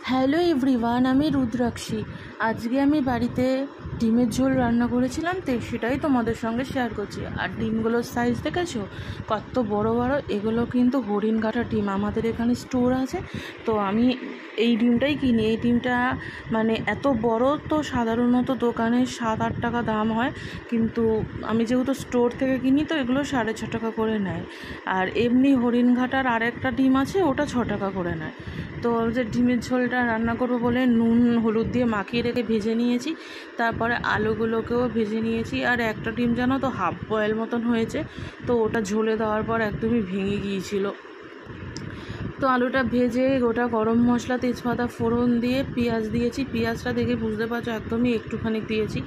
Hello everyone, আমি রুদ্রাক্ষী। আজকে আমি বাড়িতে ডিমের ঝোল রান্না করেছিলাম, তো সেটাই তোমাদের সঙ্গে শেয়ার করছি। আর ডিমগুলোর সাইজ দেখেছো কত বড় বড়। এগুলো কিন্তু হরিণঘাটা ডিম, আমাদের এখানে স্টোর আছে, তো আমি এই ডিমটাই কিনি। এই ডিমটা মানে এত বড়, তো সাধারণত দোকানে 7-8 টাকা দাম হয়, কিন্তু আমি যেহেতু স্টোর থেকে কিনি তো এগুলো 6.5 টাকা করে নেয়। আর এমনি হরিণঘাটার আরেকটা ডিম আছে, ওটা 6 টাকা করে নেয়। তো যে ডিমের ঝোলটা রান্না করবো বলে নুন হলুদ দিয়ে মাখিয়ে রেখে ভেজে নিয়েছি, তারপরে আলুগুলোকেও ভেজে নিয়েছি। আর একটা ডিম জানো তো হাফ বয়েল মতন হয়েছে, তো ওটা ঝোলে দেওয়ার পর একদমই ভেঙে গিয়েছিল। তো আলুটা ভেজে গোটা গরম মশলা তেজপাতা ফোড়ন দিয়ে পেঁয়াজ দিয়েছি। পেঁয়াজটা দেখে বুঝতে পারছো একদমই একটুখানি দিয়েছি।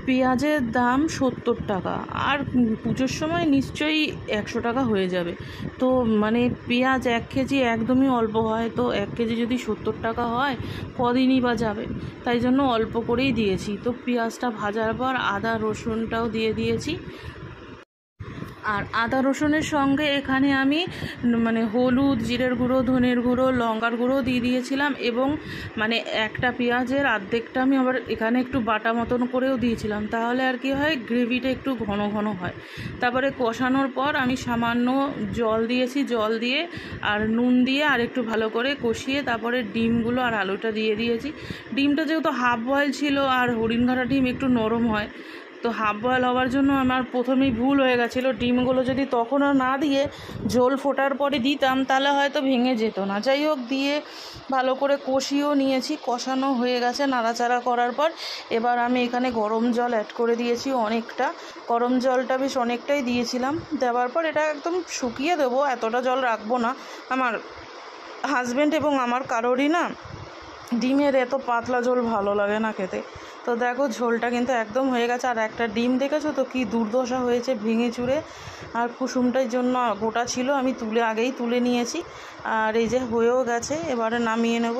পেঁয়াজের দাম 70 টাকা, আর পুজোর সময় নিশ্চয়ই 100 টাকা হয়ে যাবে। তো মানে পেঁয়াজ 1 কেজি একদমই অল্প হয়, তো 1 কেজি যদি 70 টাকা হয় কদিনই বা যাবে, তাই জন্য অল্প করেই দিয়েছি। তো পেঁয়াজটা ভাজার পর আদা রসুনটাও দিয়ে দিয়েছি। আর আদা রসুনের সঙ্গে এখানে আমি মানে হলুদ, জিরের গুঁড়ো, ধনের গুঁড়ো, লঙ্কার গুঁড়ো দিয়ে দিয়েছিলাম, এবং মানে একটা পেঁয়াজের অর্ধেকটা আমি আবার এখানে একটু বাটা মতন করেও দিয়েছিলাম, তাহলে আর কি হয় গ্রেভিটা একটু ঘন ঘন হয়। তারপরে কষানোর পর আমি সামান্য জল দিয়েছি, জল দিয়ে আর নুন দিয়ে আর একটু ভালো করে কষিয়ে তারপরে ডিমগুলো আর আলুটা দিয়ে দিয়েছি। ডিমটা যেহেতু হাফ বয়েল ছিল, আর হরিণঘাটা ডিম একটু নরম হয়, তো হাফ বয়েল হওয়ার জন্য আমার প্রথমেই ভুল হয়ে গেছিলো। ডিমগুলো যদি তখনও না দিয়ে ঝোল ফোটার পরে দিতাম তাহলে হয়তো ভেঙে যেত না। যাই হোক, দিয়ে ভালো করে কষিয়েও নিয়েছি, কষানো হয়ে গেছে নাড়াচাড়া করার পর। এবার আমি এখানে গরম জল অ্যাড করে দিয়েছি অনেকটা, গরম জলটা বেশ অনেকটাই দিয়েছিলাম। দেওয়ার পর এটা একদম শুকিয়ে দেবো, এতটা জল রাখবো না। আমার হাজব্যান্ড এবং আমার কারোরই না ডিমের এত পাতলা ঝোল ভালো লাগে না খেতে। তো দেখো ঝোলটা কিন্তু একদম হয়ে গেছে। আর একটা ডিম দেখেছো তো কি দুর্দশা হয়েছে, ভেঙে চুরে। আর কুসুমটার জন্য গোটা ছিল, আমি আগেই তুলে নিয়েছি। আর এই যে হয়েও গেছে, এবারে নামিয়ে নেব।